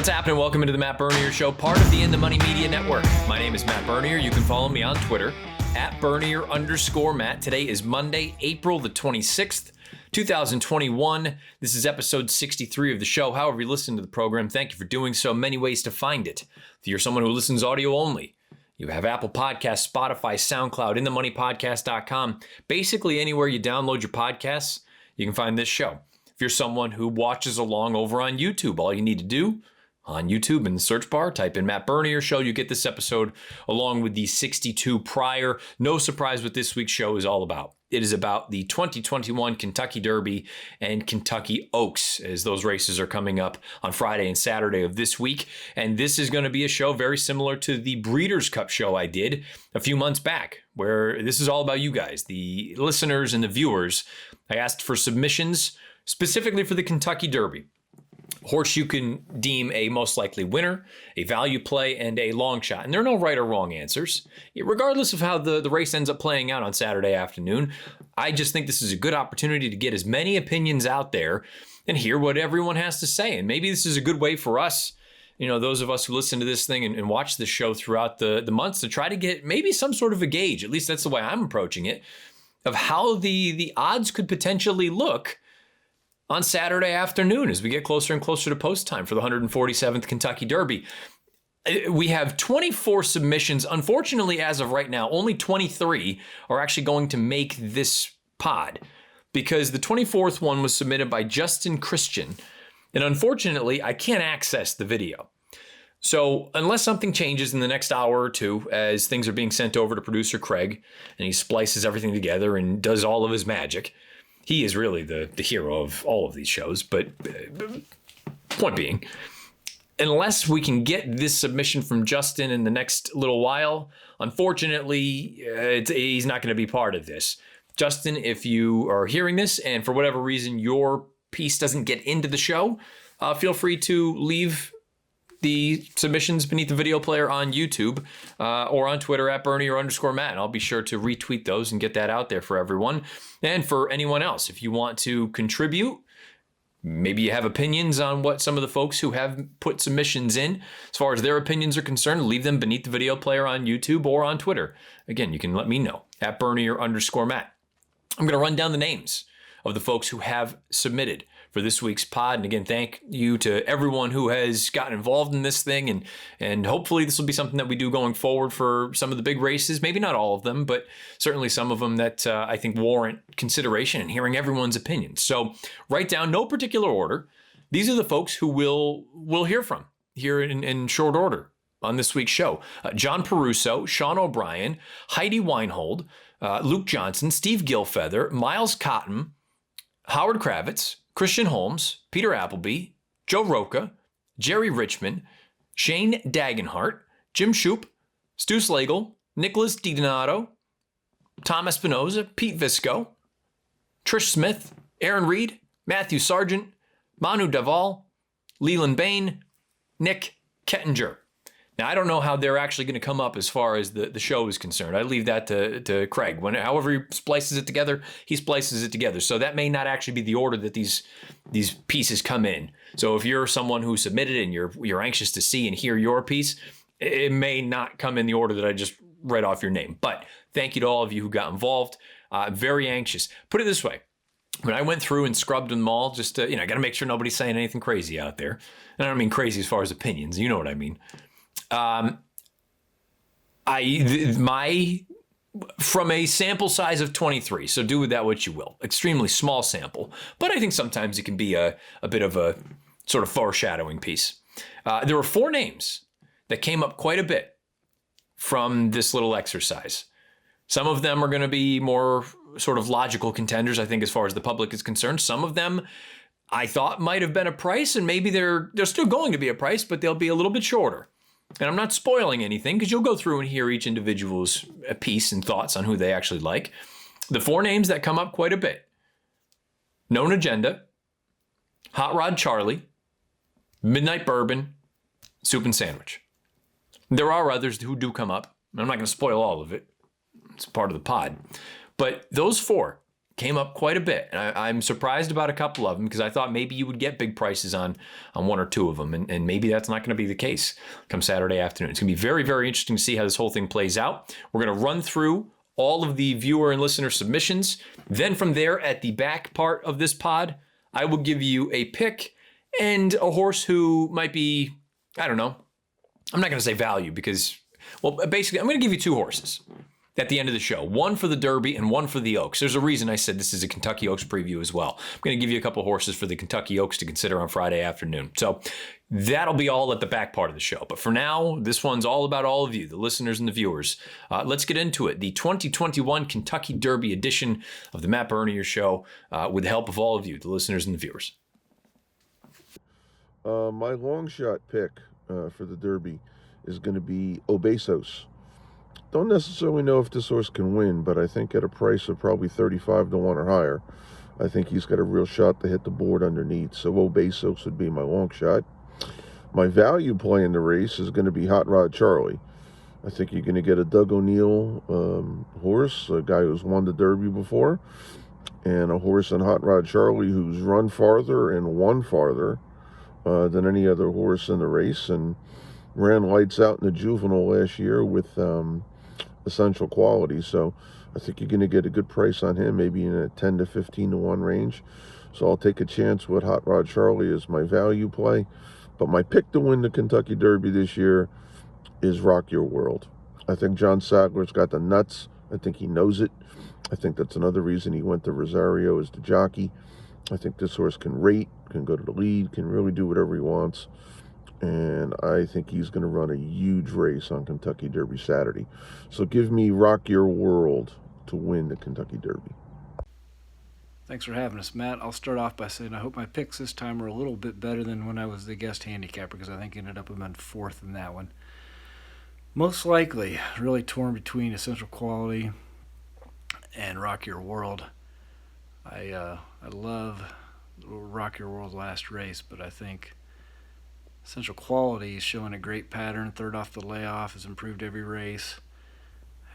What's happening? Welcome into the Matt Bernier Show, part of the In the Money Media Network. My name is Matt Bernier. You can follow me on Twitter at Bernier_Matt. Today is Monday, April the 26th, 2021. This is episode 63 of the show. However you listen to the program, thank you for doing so. Many ways to find it. If you're someone who listens audio only, you have Apple Podcasts, Spotify, SoundCloud, InTheMoneyPodcast.com. Basically, anywhere you download your podcasts, you can find this show. If you're someone who watches along over on YouTube, all you need to do on YouTube in the search bar, type in Matt Bernier Show. You get this episode along with the 62 prior. No surprise what this week's show is all about. It is about the 2021 Kentucky Derby and Kentucky Oaks, as those races are coming up on Friday and Saturday of this week. And this is going to be a show very similar to the Breeders' Cup show I did a few months back, where this is all about you guys, the listeners and the viewers. I asked for submissions specifically for the Kentucky Derby. Horse you can deem a most likely winner, a value play, and a long shot. And there are no right or wrong answers. Regardless of how the race ends up playing out on Saturday afternoon, I just think this is a good opportunity to get as many opinions out there and hear what everyone has to say. And maybe this is a good way for us, those of us who listen to this thing and watch the show throughout the months, to try to get maybe some sort of a gauge, at least that's the way I'm approaching it, of how the odds could potentially look on Saturday afternoon as we get closer and closer to post time for the 147th Kentucky Derby. We have 24 submissions. Unfortunately, as of right now, only 23 are actually going to make this pod, because the 24th one was submitted by Justin Christian. And unfortunately, I can't access the video. So unless something changes in the next hour or two, as things are being sent over to producer Craig, and he splices everything together and does all of his magic, he is really the hero of all of these shows. But point being, unless we can get this submission from Justin in the next little while, unfortunately, he's not going to be part of this. Justin, if you are hearing this and for whatever reason your piece doesn't get into the show, feel free to leave the submissions beneath the video player on YouTube or on Twitter at Bernier_Matt. And I'll be sure to retweet those and get that out there for everyone. And for anyone else, if you want to contribute, maybe you have opinions on what some of the folks who have put submissions in, as far as their opinions are concerned, leave them beneath the video player on YouTube or on Twitter. Again, you can let me know at Bernier_Matt. I'm going to run down the names of the folks who have submitted for this week's pod. And again, thank you to everyone who has gotten involved in this thing. And hopefully this will be something that we do going forward for some of the big races. Maybe not all of them, but certainly some of them that I think warrant consideration and hearing everyone's opinions. So write down, no particular order. These are the folks who we'll hear from here in short order on this week's show. John Peruso, Sean O'Brien, Heidi Weinhold, Luke Johnson, Steve Gilfeather, Miles Cotton, Howard Kravitz, Christian Holmes, Peter Appleby, Joe Roca, Jerry Richmond, Shane Dagenhart, Jim Shoup, Stu Slagle, Nicholas DiDonato, Tom Espinoza, Pete Visco, Trish Smith, Aaron Reed, Matthew Sargent, Manu Daval, Leland Bain, Nick Kettinger. Now, I don't know how they're actually going to come up as far as the show is concerned. I leave that to Craig. However he splices it together, he splices it together. So that may not actually be the order that these pieces come in. So if you're someone who submitted and you're anxious to see and hear your piece, it may not come in the order that I just read off your name. But thank you to all of you who got involved. Very anxious. Put it this way. When I went through and scrubbed them all, just to, I got to make sure nobody's saying anything crazy out there. And I don't mean crazy as far as opinions. You know what I mean. From a sample size of 23, so do with that what you will. Extremely small sample, but I think sometimes it can be a bit of a sort of foreshadowing piece. There were 4 names that came up quite a bit from this little exercise. Some of them are going to be more sort of logical contenders, I think, as far as the public is concerned. Some of them I thought might have been a price, and maybe they're still going to be a price, but they'll be a little bit shorter. And I'm not spoiling anything because you'll go through and hear each individual's piece and thoughts on who they actually like. The 4 names that come up quite a bit: Known Agenda, Hot Rod Charlie, Midnight Bourbon, Soup and Sandwich. There are others who do come up. I'm not going to spoil all of it. It's part of the pod. But those 4 came up quite a bit. And I'm surprised about a couple of them because I thought maybe you would get big prices on one or two of them. And maybe that's not going to be the case come Saturday afternoon. It's going to be very, very interesting to see how this whole thing plays out. We're going to run through all of the viewer and listener submissions. Then from there, at the back part of this pod, I will give you a pick and a horse who might be, I don't know, I'm not going to say value because, well, basically, I'm going to give you two horses at the end of the show. One for the Derby and one for the Oaks. There's a reason I said this is a Kentucky Oaks preview as well. I'm going to give you a couple horses for the Kentucky Oaks to consider on Friday afternoon. So that'll be all at the back part of the show. But for now, this one's all about all of you, the listeners and the viewers. Let's get into it. The 2021 Kentucky Derby edition of the Matt Bernier Show with the help of all of you, the listeners and the viewers. My long shot pick for the Derby is going to be Obesos. Don't necessarily know if this horse can win, but I think at a price of probably 35 to 1 or higher, I think he's got a real shot to hit the board underneath. So Obesos would be my long shot. My value play in the race is going to be Hot Rod Charlie. I think you're going to get a Doug O'Neill horse, a guy who's won the Derby before, and a horse in Hot Rod Charlie who's run farther and won farther than any other horse in the race, and ran lights out in the juvenile last year with essential quality. So I think you're going to get a good price on him, maybe in a 10 to 15 to 1 range. So I'll take a chance with Hot Rod Charlie as my value play. But my pick to win the Kentucky Derby this year is Rock Your World. I think John Sadler's got the nuts. I think he knows it. I think that's another reason he went to Rosario as the jockey. I think this horse can rate, can go to the lead, can really do whatever he wants. And I think he's going to run a huge race on Kentucky Derby Saturday. So give me Rock Your World to win the Kentucky Derby. Thanks for having us, Matt. I'll start off by saying I hope my picks this time are a little bit better than when I was the guest handicapper, because I think I ended up about fourth in that one. Most likely, really torn between Essential Quality and Rock Your World. I love Rock Your World last race, but I think Essential Quality is showing a great pattern. Third off the layoff, has improved every race.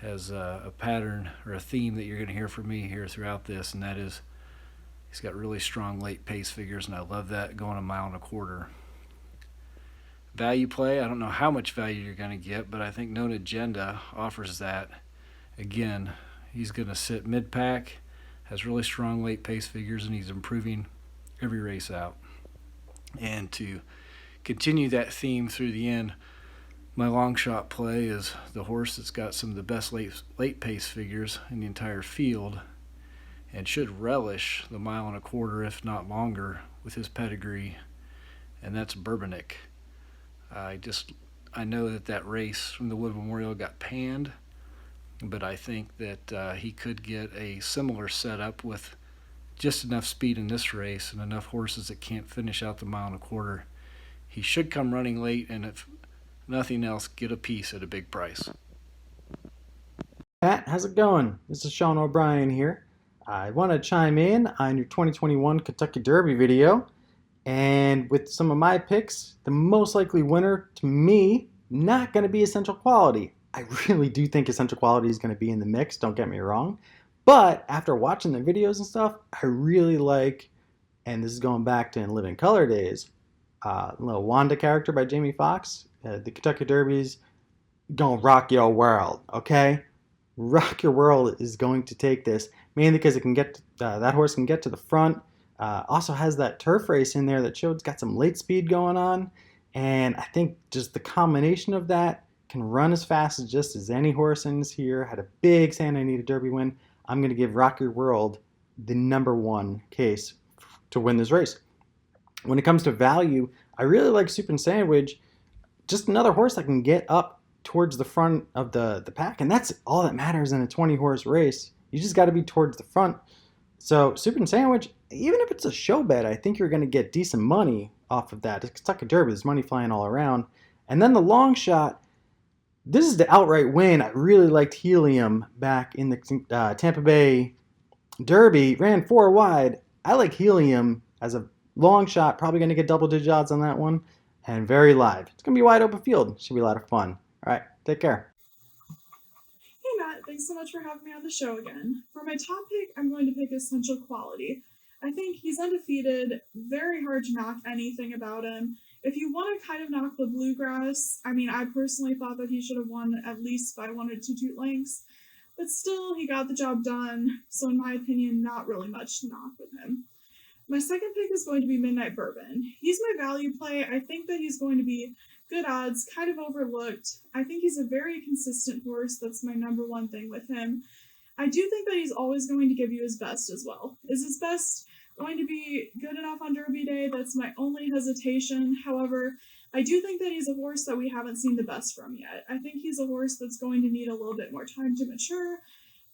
Has a pattern or a theme that you're going to hear from me here throughout this, and that is he's got really strong late pace figures, and I love that, going 1.25 miles. Value play, I don't know how much value you're going to get, but I think Known Agenda offers that. Again, he's going to sit mid-pack, has really strong late pace figures, and he's improving every race out. And to continue that theme through the end, my long shot play is the horse that's got some of the best late pace figures in the entire field and should relish the 1.25 miles, if not longer, with his pedigree, and that's Bourbonic. I know that race from the Wood Memorial got panned, but I think that he could get a similar setup with just enough speed in this race and enough horses that can't finish out the 1.25 miles. He should come running late, and if nothing else, get a piece at a big price. Pat, how's it going? This is Sean O'Brien here. I want to chime in on your 2021 Kentucky Derby video, and with some of my picks, the most likely winner to me, not going to be Essential Quality. I really do think Essential Quality is going to be in the mix, don't get me wrong, but after watching the videos and stuff, I really like, and this is going back to In Living Color days, little Wanda character by Jamie Foxx. The Kentucky Derby's gonna rock your world, okay? Rock Your World is going to take this, mainly because it can get that horse can get to the front. Also has that turf race in there that showed it's got some late speed going on, and I think just the combination of that can run as fast as just as any horse in this here. Had a big Santa Anita Derby win. I'm going to give Rock Your World the #1 case to win this race. When it comes to value, I really like Soup and Sandwich. Just another horse that can get up towards the front of the pack, and that's all that matters in a 20-horse race. You just got to be towards the front. So Soup and Sandwich, even if it's a show bet, I think you're going to get decent money off of that. It's Kentucky Derby, there's money flying all around. And then the long shot, this is the outright win. I really liked Helium back in the Tampa Bay Derby, ran 4 wide. I like Helium as a long shot, probably going to get double-digit odds on that one, and very live. It's going to be a wide open field. Should be a lot of fun. All right, take care. Matt. Thanks so much for having me on the show again. For my top pick, I'm going to pick Essential Quality. I think he's undefeated, very hard to knock anything about him. If you want to kind of knock the bluegrass, I mean, I personally thought that he should have won at least by 1 or 2 toot lengths, but still, he got the job done, so in my opinion, not really much to knock with him. My second pick is going to be Midnight Bourbon. He's my value play. I think that he's going to be good odds, kind of overlooked. I think he's a very consistent horse. That's my number one thing with him. I do think that he's always going to give you his best as well. Is his best going to be good enough on Derby Day? That's my only hesitation. However, I do think that he's a horse that we haven't seen the best from yet. I think he's a horse that's going to need a little bit more time to mature.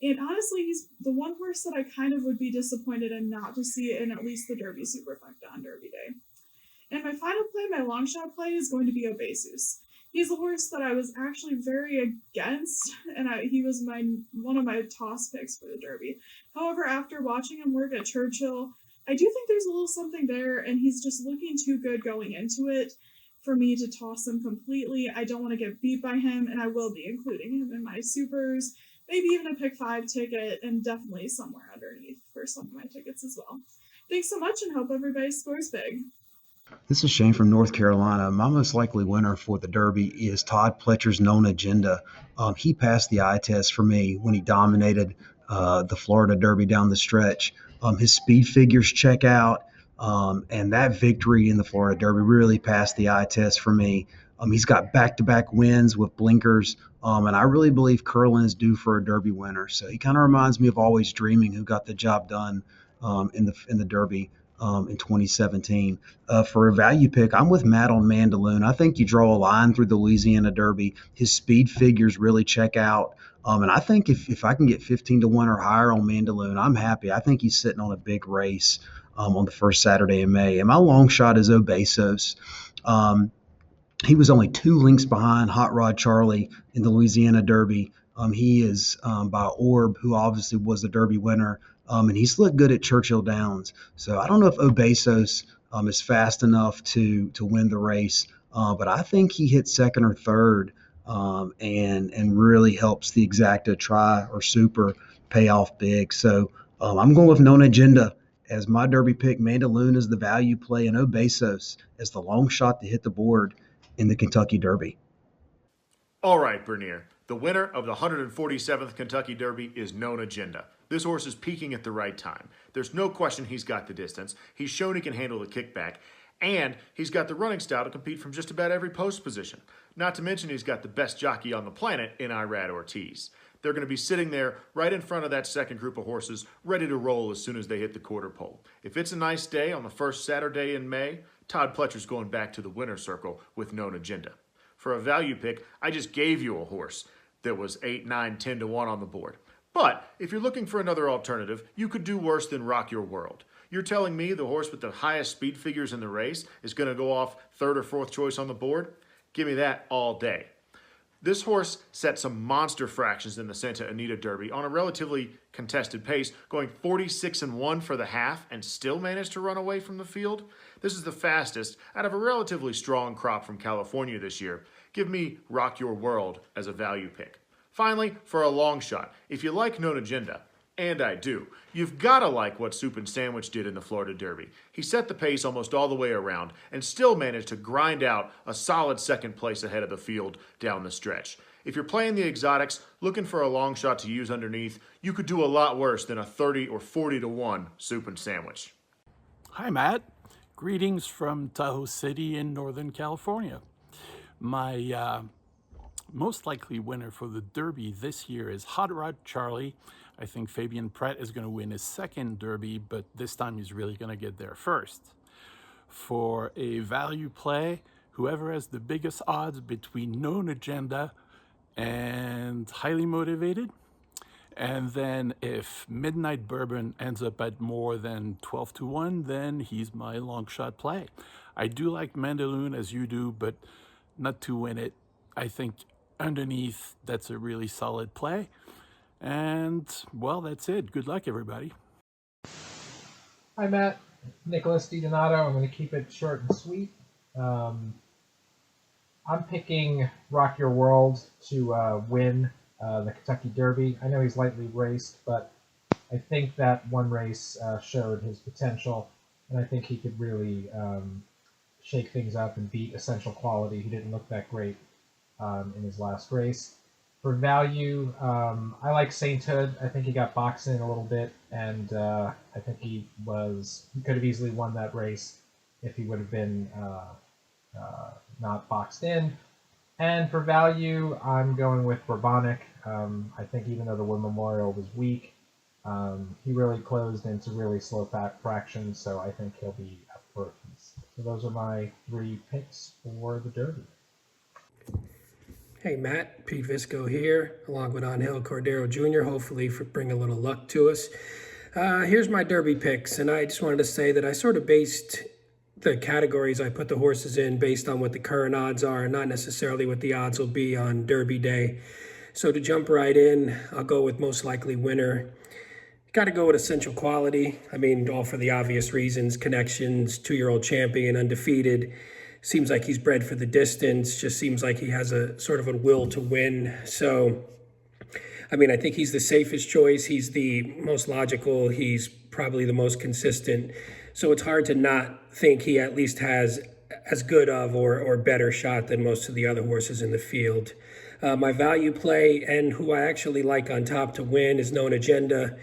And honestly, he's the one horse that I kind of would be disappointed in not to see in at least the Derby Superfecta on Derby Day. And my final play, my long shot play, is going to be Obesus. He's a horse that I was actually very against, and he was one of my toss picks for the Derby. However, after watching him work at Churchill, I do think there's a little something there, and he's just looking too good going into it for me to toss him completely. I don't want to get beat by him, and I will be including him in my supers. Maybe even a pick 5 ticket, and definitely somewhere underneath for some of my tickets as well. Thanks so much, and hope everybody scores big. This is Shane from North Carolina. My most likely winner for the Derby is Todd Pletcher's Known Agenda. He passed the eye test for me when he dominated the Florida Derby down the stretch. His speed figures check out, and that victory in the Florida Derby really passed the eye test for me. He's got back-to-back wins with blinkers, and I really believe Curlin is due for a Derby winner. So he kind of reminds me of Always Dreaming, who got the job done in the Derby in 2017. For a value pick, I'm with Matt on Mandaloon. I think you draw a line through the Louisiana Derby. His speed figures really check out. And I think if I can get 15 to 1 or higher on Mandaloon, I'm happy. I think he's sitting on a big race on the first Saturday in May. And my long shot is Obesos. He was only 2 lengths behind Hot Rod Charlie in the Louisiana Derby. He is by Orb, who obviously was the Derby winner, and he's looked good at Churchill Downs. So I don't know if Obesos is fast enough to win the race, but I think he hits second or third and really helps the Exacta Tri or Super pay off big. So I'm going with Known Agenda as my Derby pick. Mandaloon is the value play, and Obesos as the long shot to hit the board in the Kentucky Derby. All right, Bernier. The winner of the 147th Kentucky Derby is Known Agenda. This horse is peaking at the right time. There's no question he's got the distance. He's shown he can handle the kickback. And he's got the running style to compete from just about every post position. Not to mention he's got the best jockey on the planet in Irad Ortiz. They're going to be sitting there right in front of that second group of horses, ready to roll as soon as they hit the quarter pole. If it's a nice day on the first Saturday in May, Todd Pletcher's going back to the winner's circle with Known Agenda. For a value pick, I just gave you a horse that was 8, 9, 10 to 1 on the board. But if you're looking for another alternative, you could do worse than Rock Your World. You're telling me the horse with the highest speed figures in the race is going to go off 3rd or 4th choice on the board? Give me that all day. This horse set some monster fractions in the Santa Anita Derby on a relatively contested pace, going 46-1 for the half and still managed to run away from the field. This is the fastest out of a relatively strong crop from California this year. Give me Rock Your World as a value pick. Finally, for a long shot, if you like Known Agenda, and I do, you've got to like what Soup and Sandwich did in the Florida Derby. He set the pace almost all the way around and still managed to grind out a solid second place ahead of the field down the stretch. If you're playing the exotics, looking for a long shot to use underneath, you could do a lot worse than a 30 or 40 to 1 Soup and Sandwich. Hi, Matt. Greetings from Tahoe City in Northern California. My most likely winner for the Derby this year is Hot Rod Charlie. I think Fabian Pratt is going to win his second Derby, but this time he's really going to get there first. For a value play, whoever has the biggest odds between Known Agenda and Highly Motivated. And then if Midnight Bourbon ends up at more than 12 to 1, then he's my long shot play. I do like Mandaloon as you do, but not to win it. I think underneath, that's a really solid play. And, well, that's it. Good luck, everybody. Hi, Matt. Nicholas DiDonato. I'm going to keep it short and sweet. I'm picking Rock Your World to win the Kentucky Derby. I know he's lightly raced, but I think that one race showed his potential, and I think he could really shake things up and beat Essential Quality. He didn't look that great in his last race. For value, I like Sainthood. I think he got boxed in a little bit, and I think he could have easily won that race if he would have been not boxed in. And for value, I'm going with Bourbonic. I think even though the Wood Memorial was weak, he really closed into really slow fractions, so I think he'll be up for a piece. So those are my 3 picks for the Derby. Hey Matt, Pete Visco here, along with Angel Cordero Jr., hopefully bring a little luck to us. Here's my Derby picks, and I just wanted to say that I sort of based the categories I put the horses in based on what the current odds are, and not necessarily what the odds will be on Derby Day. So to jump right in, I'll go with most likely winner. Got to go with Essential Quality. I mean, all for the obvious reasons, connections, 2-year-old champion, undefeated. Seems like he's bred for the distance, just seems like he has a sort of a will to win. So, I mean, I think he's the safest choice. He's the most logical. He's probably the most consistent. So it's hard to not think he at least has as good of or better shot than most of the other horses in the field. My value play and who I actually like on top to win is Known Agenda.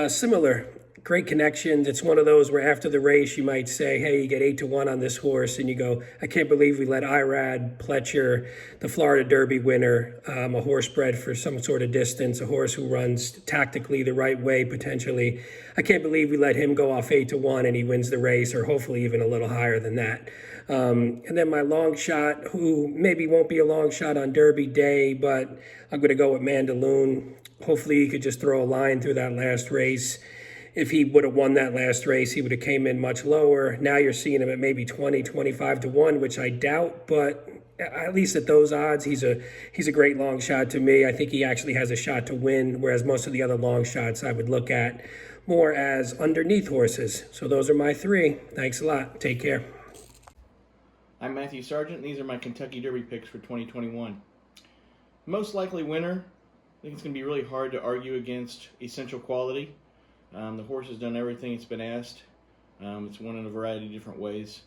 Similar. Great connections. It's one of those where after the race you might say, hey, you get 8-1 on this horse, and you go, I can't believe we let Irad Pletcher, the Florida Derby winner, a horse bred for some sort of distance, a horse who runs tactically the right way potentially. I can't believe we let him go off 8-1 and he wins the race, or hopefully even a little higher than that. And then my long shot, who maybe won't be a long shot on Derby Day, but I'm going to go with Mandaloon. Hopefully he could just throw a line through that last race. If he would have won that last race, he would have came in much lower. Now you're seeing him at maybe 25-1, which I doubt, but at least at those odds, he's a great long shot to me. I think he actually has a shot to win, whereas most of the other long shots I would look at more as underneath horses. So those are my 3. Thanks a lot. Take care. I'm Matthew Sargent. These are my Kentucky Derby picks for 2021. Most likely winner, I think it's going to be really hard to argue against Essential Quality. The horse has done everything it's been asked. It's won in a variety of different ways.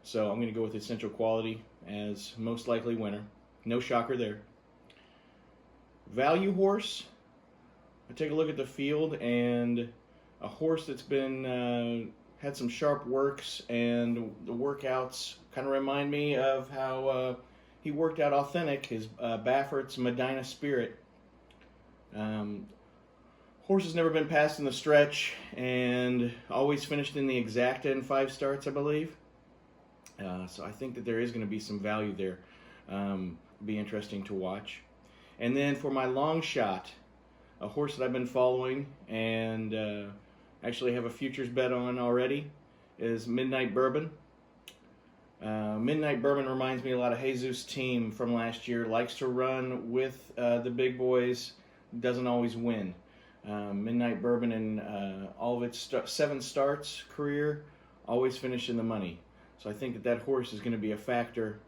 So I'm going to go with Essential Quality as most likely winner. No shocker there. Value horse, I take a look at the field, and a horse that's been had some sharp works, and the workouts kind of remind me of how he worked out Authentic, his Baffert's Medina Spirit. Horse has never been passed in the stretch and always finished in the exacta in 5 starts, I believe. So I think that there is going to be some value there. Be interesting to watch. And then for my long shot, a horse that I've been following and actually have a futures bet on already is Midnight Bourbon. Midnight Bourbon reminds me a lot of Jesus' team from last year. Likes to run with the big boys, doesn't always win. Midnight Bourbon in all of its 7 starts career always finished in the money. So I think that horse is going to be a factor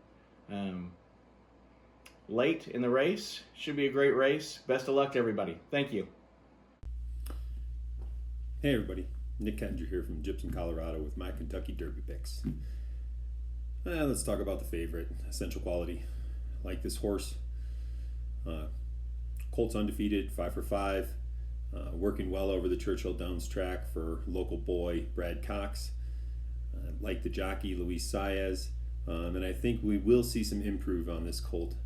late in the race. Should be a great race. Best of luck to everybody. Thank you. Hey everybody, Nick Kettinger here from Gypsum, Colorado with my Kentucky Derby picks. Let's talk about the favorite, Essential Quality. Like this horse. Colts undefeated, 5 for 5. Working well over the Churchill Downs track for local boy Brad Cox. Like the jockey Luis Saez. And I think we will see some improve on this colt.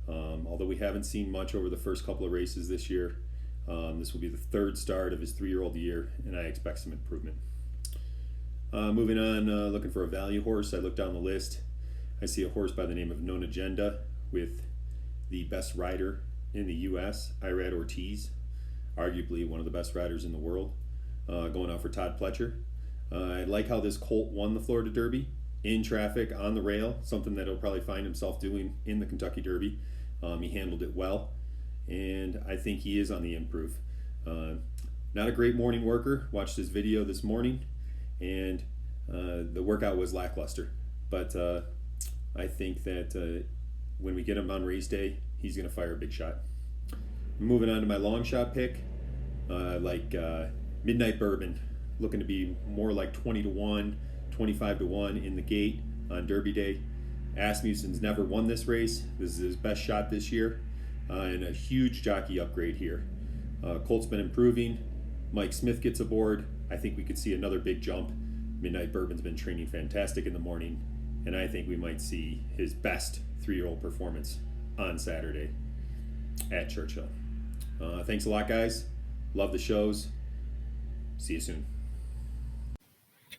Although we haven't seen much over the first couple of races this year. This will be the 3rd start of his 3-year-old year, and I expect some improvement. Moving on, looking for a value horse. I look down the list. I see a horse by the name of Known Agenda with the best rider in the U.S., Irad Ortiz, arguably one of the best riders in the world, going out for Todd Pletcher. I like how this colt won the Florida Derby in traffic on the rail, something that he'll probably find himself doing in the Kentucky Derby. He handled it well, and I think he is on the improve. Not a great morning worker. Watched his video this morning, and the workout was lackluster. But I think that when we get him on race day, he's going to fire a big shot. Moving on to my long shot pick, Midnight Bourbon, looking to be more like 20 to 1, 25 to 1 in the gate on Derby Day. Asmussen's never won this race. This is his best shot this year, and a huge jockey upgrade here. Colt's been improving. Mike Smith gets aboard. I think we could see another big jump. Midnight Bourbon's been training fantastic in the morning, and I think we might see his best 3-year-old performance on Saturday at Churchill. Thanks a lot, guys. Love the shows. See you soon.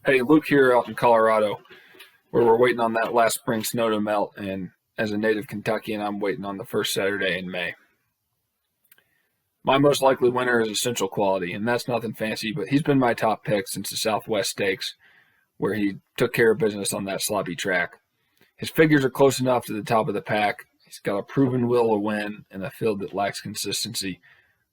Hey, Luke here out in Colorado, where we're waiting on that last spring snow to melt, and as a native Kentuckian, I'm waiting on the first Saturday in May. My most likely winner is Essential Quality, and that's nothing fancy, but he's been my top pick since the Southwest Stakes, where he took care of business on that sloppy track. His figures are close enough to the top of the pack. He's got a proven will to win in a field that lacks consistency.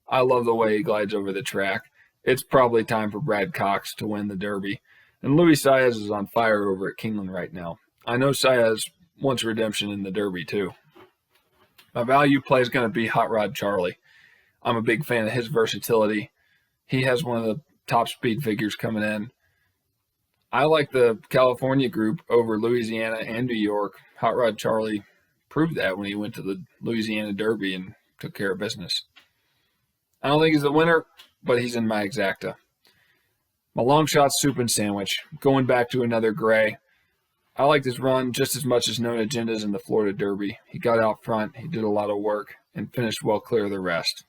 I love the way he glides over the track. It's probably time for Brad Cox to win the Derby. And Luis Saez is on fire over at Keeneland right now. I know Saez wants redemption in the Derby too. My value play is going to be Hot Rod Charlie. I'm a big fan of his versatility. He has one of the top speed figures coming in. I like the California group over Louisiana and New York. Hot Rod Charlie proved that when he went to the Louisiana Derby and took care of business. I don't think he's the winner, but he's in my exacta. My long shot soup and sandwich, going back to another gray. I liked his run just as much as Known Agenda's in the Florida Derby. He got out front, he did a lot of work, and finished well clear of the rest.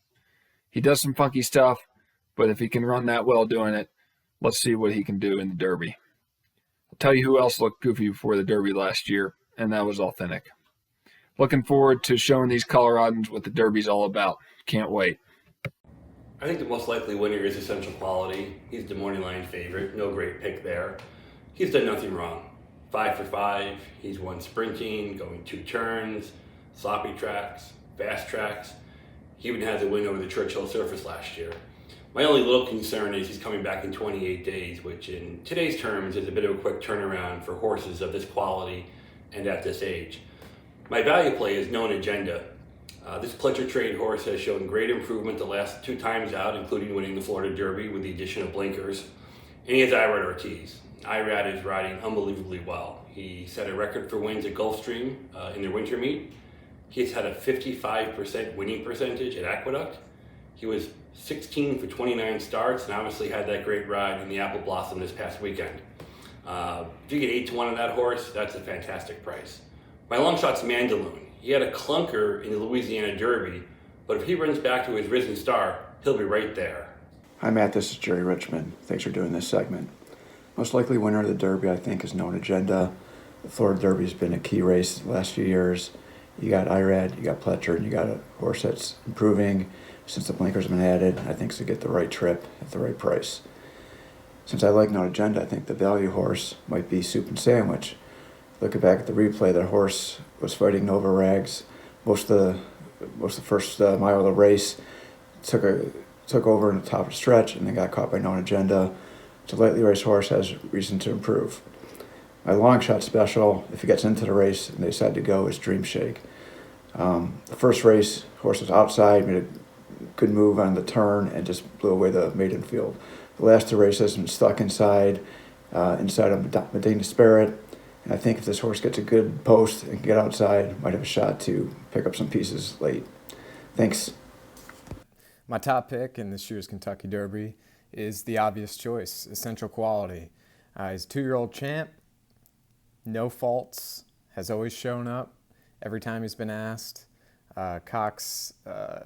He does some funky stuff, but if he can run that well doing it, let's see what he can do in the Derby. I'll tell you who else looked goofy before the Derby last year, and that was Authentic. Looking forward to showing these Coloradans what the Derby's all about. Can't wait. I think the most likely winner is Essential Quality. He's the morning line favorite. No great pick there. He's done nothing wrong. 5 for 5. He's won sprinting, going 2 turns, sloppy tracks, fast tracks. He even had the win over the Churchill surface last year. My only little concern is he's coming back in 28 days, which in today's terms is a bit of a quick turnaround for horses of this quality and at this age. My value play is Known Agenda. This Pletcher trained horse has shown great improvement the last 2 times out, including winning the Florida Derby with the addition of blinkers. And he has Irad Ortiz. Irad is riding unbelievably well. He set a record for wins at Gulfstream in their winter meet. He's had a 55% winning percentage at Aqueduct. He was 16 for 29 starts and obviously had that great ride in the Apple Blossom this past weekend. If you get 8 to 1 on that horse, that's a fantastic price. My long shot's Mandaloon. He had a clunker in the Louisiana Derby, but if he runs back to his risen star, he'll be right there. Hi Matt, this is Jerry Richmond. Thanks for doing this segment. Most likely winner of the Derby, I think, is Known Agenda. The Florida Derby has been a key race the last few years. You got Irad, you got Pletcher, and you got a horse that's improving since the blinkers have been added. I think to get the right trip at the right price. Since I like Known Agenda, I think the value horse might be Soup and Sandwich. Looking back at the replay, that horse was fighting Nova Rags most of the first mile of the race. Took over in the top of the stretch and then got caught by Known Agenda. It's a lightly raced horse, has reason to improve. My long shot special, if he gets into the race and they decide to go, is Dream Shake. The first race, horse was outside, made a good move on the turn and just blew away the maiden field. The last 2 races, been stuck inside of Medina Spirit. And I think if this horse gets a good post and can get outside, might have a shot to pick up some pieces late. Thanks. My top pick in this year's Kentucky Derby is the obvious choice, Essential Quality. He's a 2-year-old champ, no faults, has always shown up every time he's been asked. Cox,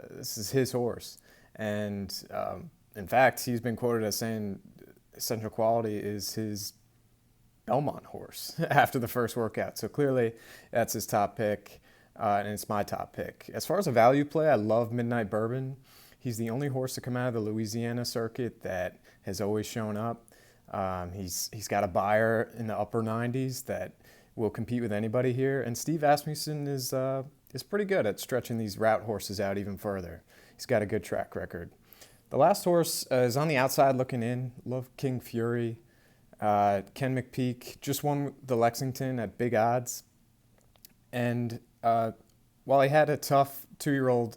this is his horse. And in fact, he's been quoted as saying Essential Quality is his Belmont horse after the first workout. So clearly that's his top pick, and it's my top pick. As far as a value play, I love Midnight Bourbon. He's the only horse to come out of the Louisiana circuit that has always shown up. He's got a buyer in the upper 90s that will compete with anybody here. And Steve Asmussen is pretty good at stretching these route horses out even further. He's got a good track record. The last horse is on the outside looking in. Love King Fury. Ken McPeak just won the Lexington at big odds. And while he had a tough 2-year-old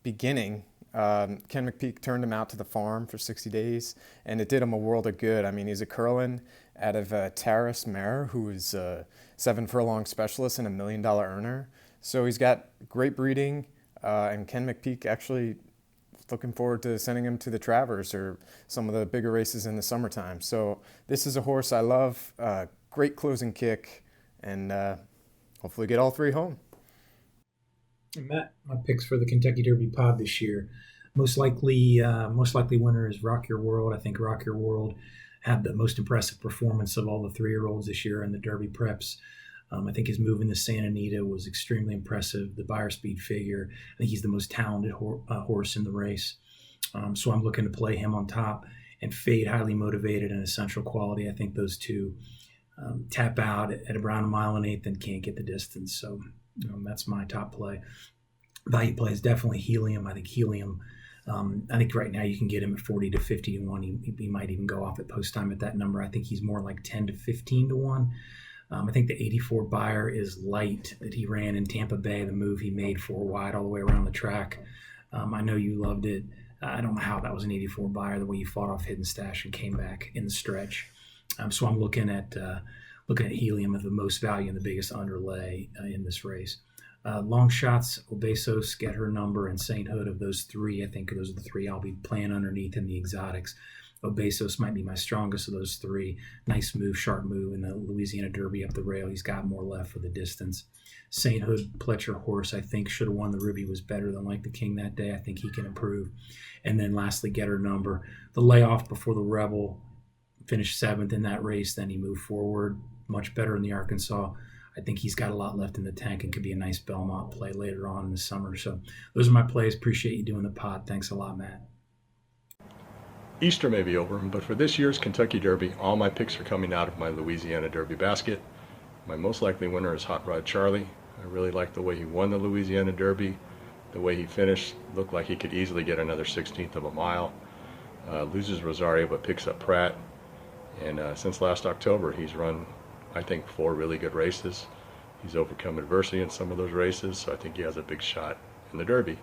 beginning, Ken McPeak turned him out to the farm for 60 days, and it did him a world of good. I mean, he's a Curlin out of Terrace Mare, who is a 7 furlong specialist and $1 million earner. So he's got great breeding, and Ken McPeak actually looking forward to sending him to the Travers or some of the bigger races in the summertime. So this is a horse I love, great closing kick, and hopefully get all three home. Matt, my picks for the Kentucky Derby pod this year. Most likely winner is Rock Your World. I think Rock Your World had the most impressive performance of all the 3-year-olds this year in the Derby preps. I think his move in the Santa Anita was extremely impressive. The Buyer Speed figure, I think he's the most talented horse in the race. So I'm looking to play him on top. And Fade, Highly Motivated and Essential Quality. I think those two tap out at around 1.125 and can't get the distance. So that's my top play. Value play is definitely Helium. I think Helium, I think right now you can get him at 40 to 50 to 1. He might even go off at post time at that number. I think he's more like 10 to 15 to 1. I think the 84 Buyer is light that he ran in Tampa Bay, the move he made 4 wide all the way around the track. I know you loved it. I don't know how that was an 84 Buyer, the way he fought off Hidden Stash and came back in the stretch. So I'm looking at Helium as the most value and the biggest underlay in this race. Long shots, Obesos, Get Her Number, and Sainthood. Of those three, I think those are the three I'll be playing underneath in the exotics. Obesos might be my strongest of those three. Nice move, sharp move in the Louisiana Derby up the rail. He's got more left for the distance. Sainthood, Pletcher horse, I think should have won the Ruby, was better than Like the King that day. I think he can improve. And then lastly, Get Her Number. The layoff before the Rebel, finished 7th in that race. Then he moved forward, much better in the Arkansas. I think he's got a lot left in the tank and could be a nice Belmont play later on in the summer. So those are my plays. Appreciate you doing the pod. Thanks a lot, Matt. Easter may be over, but for this year's Kentucky Derby, all my picks are coming out of my Louisiana Derby basket. My most likely winner is Hot Rod Charlie. I really like the way he won the Louisiana Derby. The way he finished looked like he could easily get another 16th of a mile. Loses Rosario but picks up Pratt. And since last October, he's run, I think, 4 really good races. He's overcome adversity in some of those races, so I think he has a big shot in the Derby.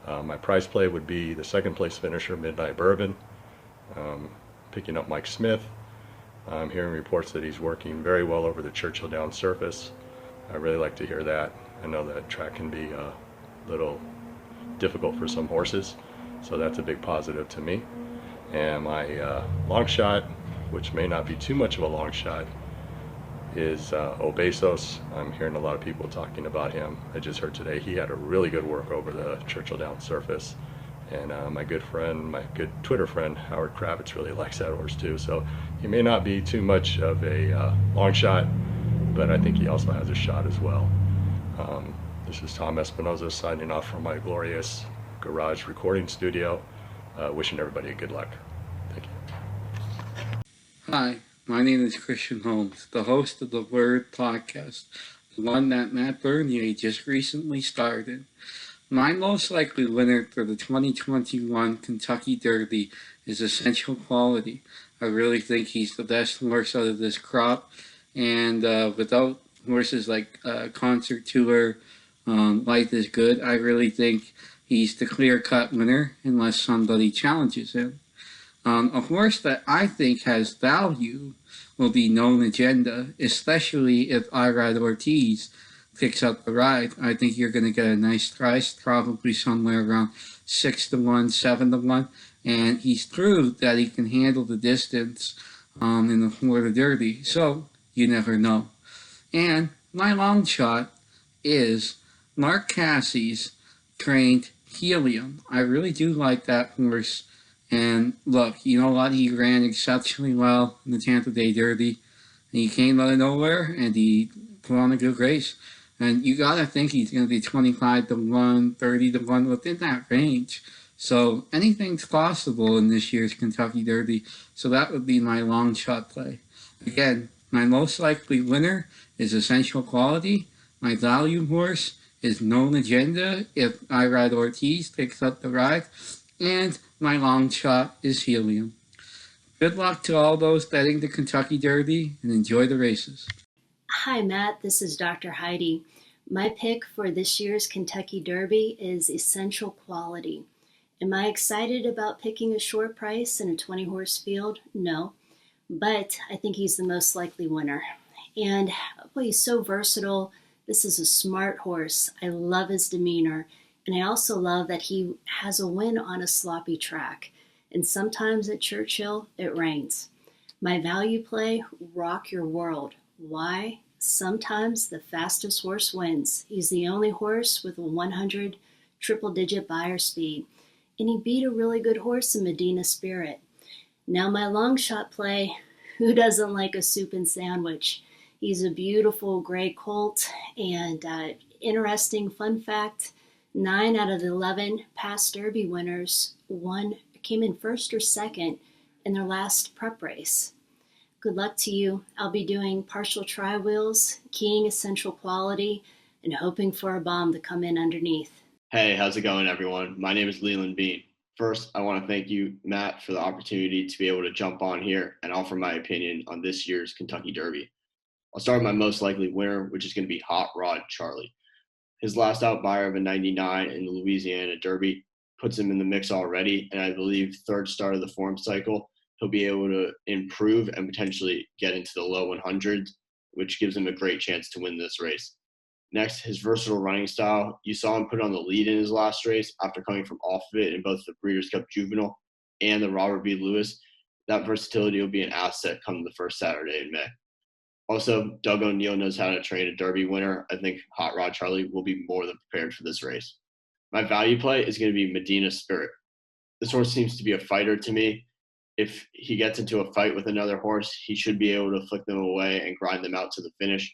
My prize play would be the second place finisher, Midnight Bourbon. Picking up Mike Smith. I'm hearing reports that he's working very well over the Churchill Downs surface. I really like to hear that. I know that track can be a little difficult for some horses, so that's a big positive to me. And my long shot, which may not be too much of a long shot, is Obesos. I'm hearing a lot of people talking about him. I just heard today he had a really good work over the Churchill Downs surface. And my good Twitter friend, Howard Kravitz, really likes that horse too. So he may not be too much of a long shot, but I think he also has a shot as well. This is Tom Espinoza signing off from my glorious garage recording studio. Wishing everybody a good luck. Thank you. Hi, my name is Christian Holmes, the host of the Word podcast, the one that Matt Bernier just recently started. My most likely winner for the 2021 Kentucky Derby is Essential Quality. I really think he's the best horse out of this crop, and without horses like Concert Tour, Life is Good, I really think he's the clear-cut winner unless somebody challenges him. A horse that I think has value will be Known Agenda, especially if Irad Ortiz picks up the ride. I think you're going to get a nice price, probably somewhere around 6 to 1, 7 to 1. And he's proved that he can handle the distance in the Florida Derby. So you never know. And my long shot is Mark Cassie's trained Helium. I really do like that horse. And look, you know what? He ran exceptionally well in the Tampa Bay Derby. And he came out of nowhere and he put on a good race. And you got to think he's going to be 25 to 1, 30 to 1, within that range. So anything's possible in this year's Kentucky Derby. So that would be my long shot play. Again, my most likely winner is Essential Quality. My value horse is Known Agenda if Irad Ortiz picks up the ride. And my long shot is Helium. Good luck to all those betting the Kentucky Derby and enjoy the races. Hi, Matt. This is Dr. Heidi. My pick for this year's Kentucky Derby is Essential Quality. Am I excited about picking a short price in a 20-horse field? No, but I think he's the most likely winner. And boy, he's so versatile. This is a smart horse. I love his demeanor. And I also love that he has a win on a sloppy track. And sometimes at Churchill, it rains. My value play, Rock Your World. Why? Sometimes the fastest horse wins. He's the only horse with a 100 triple-digit buyer speed. And he beat a really good horse in Medina Spirit. Now my long shot play, who doesn't like a soup and sandwich? He's a beautiful gray colt, and interesting fun fact, 9 out of the 11 past Derby winners came in first or second in their last prep race. Good luck to you. I'll be doing partial tri-wheels, keying Essential Quality, and hoping for a bomb to come in underneath. Hey, how's it going, everyone? My name is Leland Bean. First, I want to thank you, Matt, for the opportunity to be able to jump on here and offer my opinion on this year's Kentucky Derby. I'll start with my most likely winner, which is going to be Hot Rod Charlie. His last out buyer of a 99 in the Louisiana Derby puts him in the mix already, and I believe third start of the form cycle, he'll be able to improve and potentially get into the low 100s, which gives him a great chance to win this race. Next, his versatile running style. You saw him put on the lead in his last race after coming from off of it in both the Breeders' Cup Juvenile and the Robert B. Lewis. That versatility will be an asset come the first Saturday in May. Also, Doug O'Neill knows how to train a Derby winner. I think Hot Rod Charlie will be more than prepared for this race. My value play is going to be Medina Spirit. This horse seems to be a fighter to me. If he gets into a fight with another horse, he should be able to flick them away and grind them out to the finish.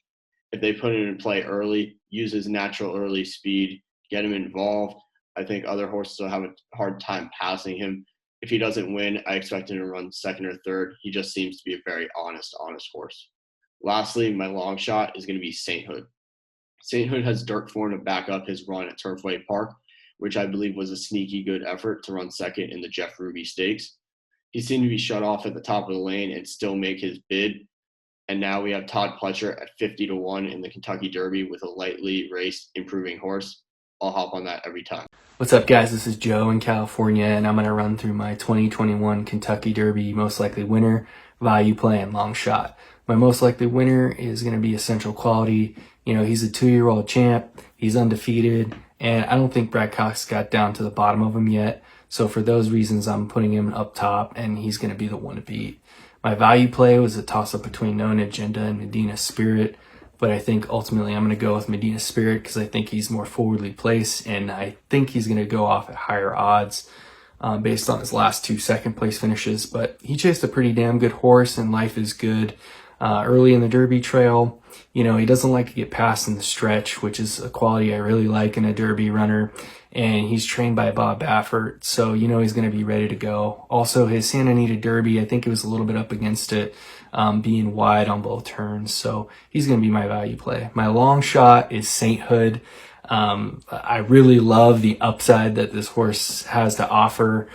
If they put him in play early, use his natural early speed, get him involved, I think other horses will have a hard time passing him. If he doesn't win, I expect him to run second or third. He just seems to be a very honest horse. Lastly, my long shot is going to be Sainthood. Sainthood has dirt form to back up his run at Turfway Park, which I believe was a sneaky good effort to run second in the Jeff Ruby Stakes. He seemed to be shut off at the top of the lane and still make his bid. And now we have Todd Pletcher at 50-1 in the Kentucky Derby with a lightly raced, improving horse. I'll hop on that every time. What's up, guys? This is Joe in California, and I'm going to run through my 2021 Kentucky Derby most likely winner, value play, and long shot. My most likely winner is going to be Essential Quality. You know, he's a 2-year-old champ. He's undefeated, and I don't think Brad Cox got down to the bottom of him yet. So for those reasons, I'm putting him up top, and he's going to be the one to beat. My value play was a toss-up between Known Agenda and Medina Spirit, but I think ultimately I'm going to go with Medina Spirit because I think he's more forwardly placed, and I think he's going to go off at higher odds based on his last 2 second-place finishes. But he chased a pretty damn good horse, and life is good. Early in the Derby trail, you know, he doesn't like to get passed in the stretch, which is a quality I really like in a Derby runner. And he's trained by Bob Baffert, so you know he's going to be ready to go. Also, his Santa Anita Derby, I think it was a little bit up against it, being wide on both turns, so he's going to be my value play. My long shot is Sainthood. I really love the upside that this horse has to offer.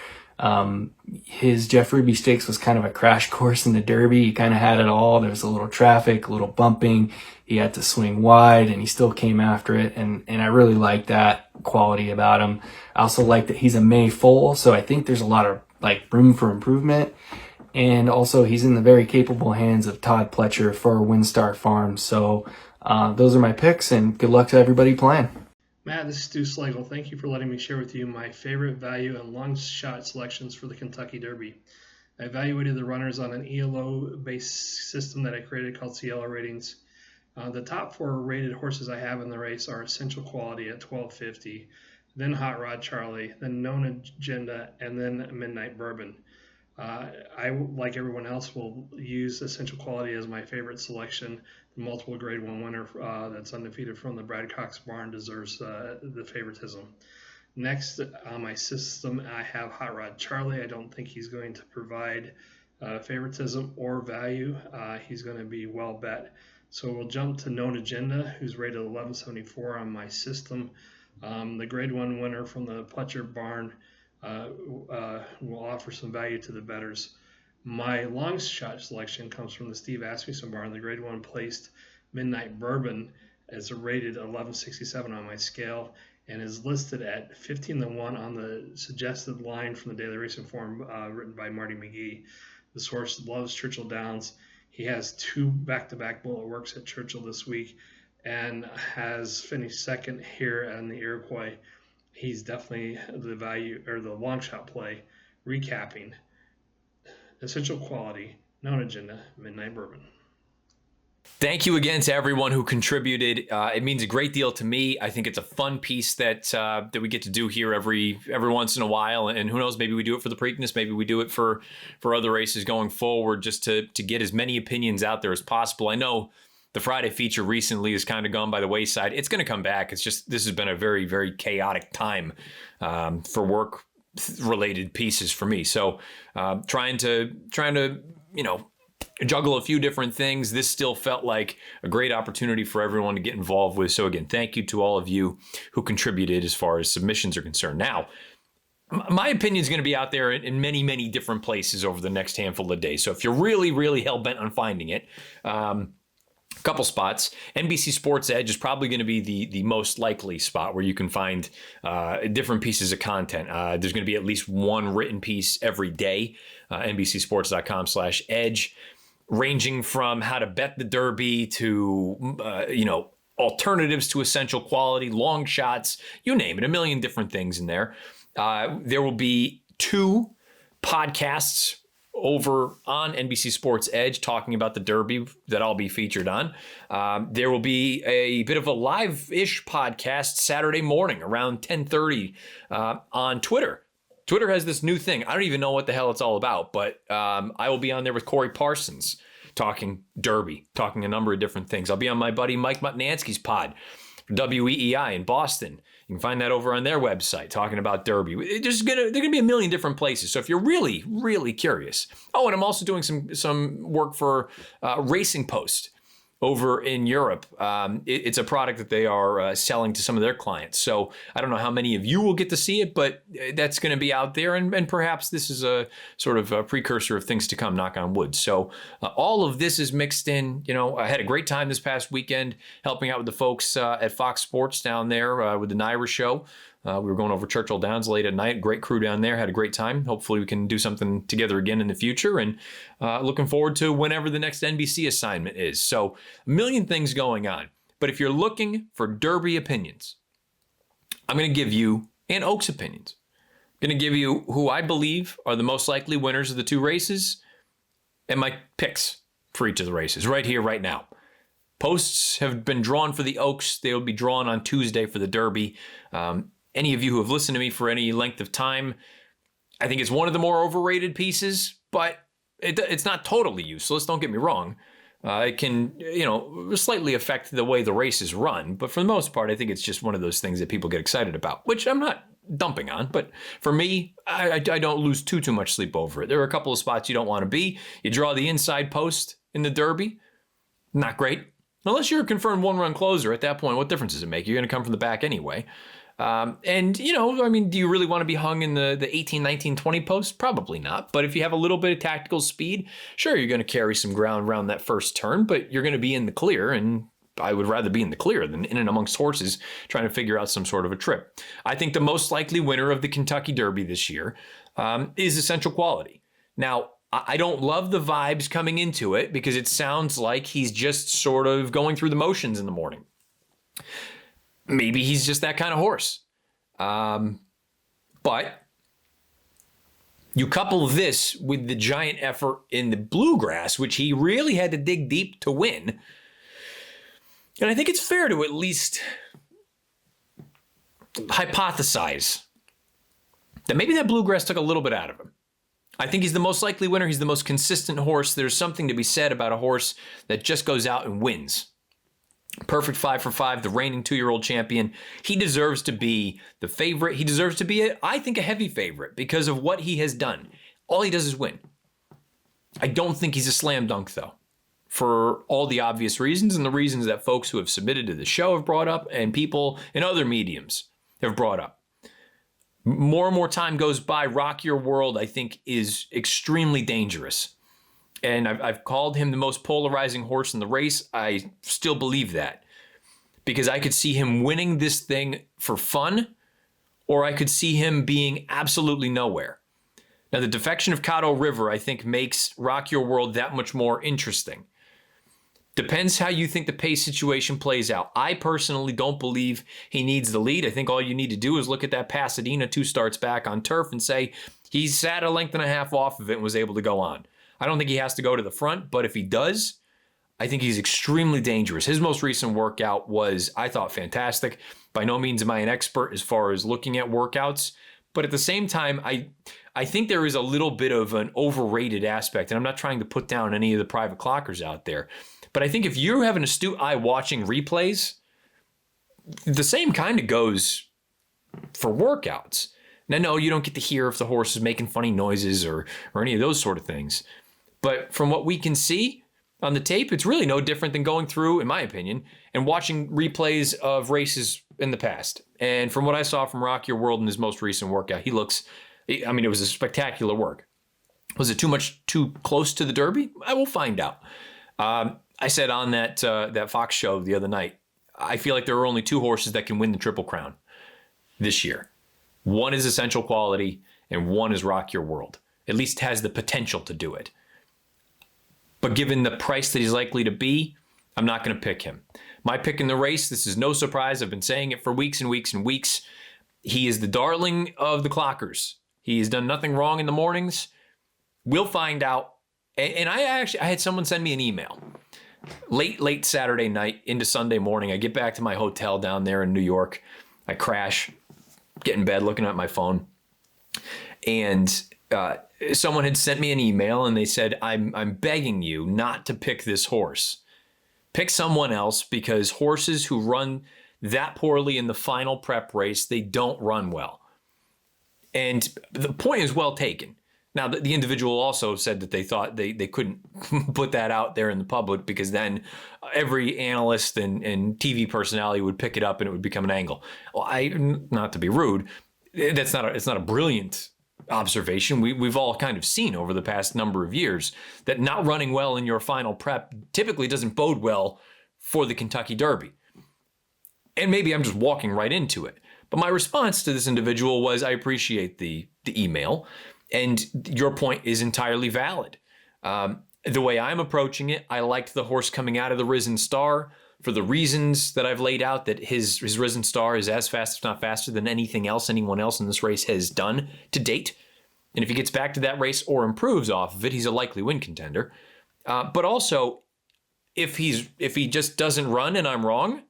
His Jeff Ruby Stakes was kind of a crash course in the Derby. He kind of had it all. There was a little traffic, a little bumping. He had to swing wide, and he still came after it. And I really like that quality about him. I also like that he's a May foal, so I think there's a lot of room for improvement. And also, he's in the very capable hands of Todd Pletcher for Windstar Farms. So those are my picks, and good luck to everybody playing. Matt, this is Stu Slagle. Thank you for letting me share with you my favorite value and long shot selections for the Kentucky Derby. I evaluated the runners on an ELO-based system that I created called Cielo Ratings. The top 4 rated horses I have in the race are Essential Quality at $12.50, then Hot Rod Charlie, then Known Agenda, and then Midnight Bourbon. I, like everyone else, will use Essential Quality as my favorite selection. The multiple Grade 1 winner that's undefeated from the Brad Cox barn deserves the favoritism. Next on my system, I have Hot Rod Charlie. I don't think he's going to provide favoritism or value. He's going to be well bet. So we'll jump to Known Agenda, who's rated 1174 on my system. The Grade 1 winner from the Pletcher barn will offer some value to the bettors. My long shot selection comes from the Steve Asmussen barn. The Grade 1 placed Midnight Bourbon It's rated 1167 on my scale and is listed at 15-1 on the suggested line from the Daily Racing Form written by Marty McGee. This horse loves Churchill Downs. He has 2 back-to-back bullet works at Churchill this week and has finished second here on the Iroquois. He's definitely the value or the long shot play. Recapping: Essential Quality, Known Agenda, Midnight Bourbon. Thank you again to everyone who contributed. It means a great deal to me. I think it's a fun piece that we get to do here every once in a while. And who knows, maybe we do it for the Preakness, maybe we do it for other races going forward, just to get as many opinions out there as possible. I know the Friday feature recently has kind of gone by the wayside. It's going to come back. It's just this has been a very, very chaotic time for work-related pieces for me. So trying to juggle a few different things. This still felt like a great opportunity for everyone to get involved with. So again, thank you to all of you who contributed as far as submissions are concerned. Now, my opinion is going to be out there in many, many different places over the next handful of days. So if you're really, really hell-bent on finding it, couple spots. NBC Sports Edge is probably going to be the most likely spot where you can find different pieces of content. There's going to be at least one written piece every day, NBCsports.com/edge, ranging from how to bet the Derby to, alternatives to Essential Quality, long shots, you name it, a million different things in there. There will be 2 podcasts over on NBC Sports Edge talking about the Derby that I'll be featured on. There will be a bit of a live-ish podcast Saturday morning around 10:30 on Twitter. Twitter has this new thing. I don't even know what the hell it's all about, but I will be on there with Corey Parsons talking Derby, talking a number of different things. I'll be on my buddy Mike Mutnansky's pod, WEEI in Boston. You can find that over on their website, talking about Derby. They're gonna be a million different places. So if you're really, really curious. Oh, and I'm also doing some work for Racing Post over in Europe. It's a product that they are selling to some of their clients. So I don't know how many of you will get to see it, but that's going to be out there. And perhaps this is a sort of a precursor of things to come, knock on wood. So all of this is mixed in. I had a great time this past weekend helping out with the folks at Fox Sports down there with the Naira show. We were going over Churchill Downs late at night. Great crew down there. Had a great time. Hopefully we can do something together again in the future. And looking forward to whenever the next NBC assignment is. So a million things going on. But if you're looking for Derby opinions, I'm going to give you and Oaks opinions. I'm going to give you who I believe are the most likely winners of the 2 races and my picks for each of the races right here, right now. Posts have been drawn for the Oaks. They will be drawn on Tuesday for the Derby. Any of you who have listened to me for any length of time, I think it's one of the more overrated pieces, but it's not totally useless. Don't get me wrong. It can, slightly affect the way the race is run. But for the most part, I think it's just one of those things that people get excited about, which I'm not dumping on. But for me, I don't lose too much sleep over it. There are a couple of spots you don't want to be. You draw the inside post in the Derby. Not great. Unless you're a confirmed 1-run closer. At that point, what difference does it make? You're going to come from the back anyway. Do you really want to be hung in the 18, 19, 20 post? Probably not. But if you have a little bit of tactical speed, sure, you're going to carry some ground around that first turn, but you're going to be in the clear. And I would rather be in the clear than in and amongst horses trying to figure out some sort of a trip. I think the most likely winner of the Kentucky Derby this year is Essential Quality. Now, I don't love the vibes coming into it because it sounds like he's just sort of going through the motions in the morning. Maybe he's just that kind of horse. But you couple this with the giant effort in the Bluegrass, which he really had to dig deep to win. And I think it's fair to at least hypothesize that maybe that Bluegrass took a little bit out of him. I think he's the most likely winner. He's the most consistent horse. There's something to be said about a horse that just goes out and wins. Perfect 5 for 5, the reigning 2-year-old champion. He deserves to be the favorite. He deserves to be, I think, a heavy favorite because of what he has done. All he does is win. I don't think he's a slam dunk, though, for all the obvious reasons and the reasons that folks who have submitted to the show have brought up and people in other mediums have brought up. More and more time goes by, Rock Your World, I think, is extremely dangerous. And I've called him the most polarizing horse in the race. I still believe that. because I could see him winning this thing for fun, or I could see him being absolutely nowhere. Now, the defection of Caddo River, I think, makes Rock Your World that much more interesting. Depends how you think the pace situation plays out. I personally don't believe he needs the lead. I think all you need to do is look at that Pasadena 2 starts back on turf and say he sat a length and a half off of it and was able to go on. I don't think he has to go to the front, but if he does, I think he's extremely dangerous. His most recent workout was, I thought, fantastic. By no means am I an expert as far as looking at workouts, but at the same time, I think there is a little bit of an overrated aspect, and I'm not trying to put down any of the private clockers out there, but I think if you have an astute eye watching replays, the same kind of goes for workouts. Now, no, you don't get to hear if the horse is making funny noises or any of those sort of things, but from what we can see on the tape, it's really no different than going through, in my opinion, and watching replays of races in the past. And from what I saw from Rock Your World in his most recent workout, he looks, I mean, it was a spectacular work. Was it too close to the Derby? I will find out. I said on that Fox show the other night, I feel like there are only 2 horses that can win the Triple Crown this year. One is Essential Quality and one is Rock Your World. At least has the potential to do it. But given the price that he's likely to be, I'm not going to pick him. My pick in the race, this is no surprise. I've been saying it for weeks and weeks and weeks. He is the darling of the clockers. He has done nothing wrong in the mornings. We'll find out. And I had someone send me an email late Saturday night into Sunday morning. I get back to my hotel down there in New York. I crash, get in bed looking at my phone. And someone had sent me an email and they said, I'm begging you not to pick this horse. Pick someone else, because horses who run that poorly in the final prep race, they don't run well. And the point is well taken. Now, the individual also said that they thought they couldn't put that out there in the public, because then every analyst and TV personality would pick it up and it would become an angle. Well, not to be rude, it's not a brilliant observation. We've all kind of seen over the past number of years that not running well in your final prep typically doesn't bode well for the Kentucky Derby. And maybe I'm just walking right into it. But my response to this individual was, I appreciate the email, and your point is entirely valid. The way I'm approaching it, I liked the horse coming out of the Risen Star for the reasons that I've laid out, that his Risen Star is as fast, if not faster, than anything else anyone else in this race has done to date. And if he gets back to that race or improves off of it, he's a likely win contender. But also, if he just doesn't run and I'm wrong,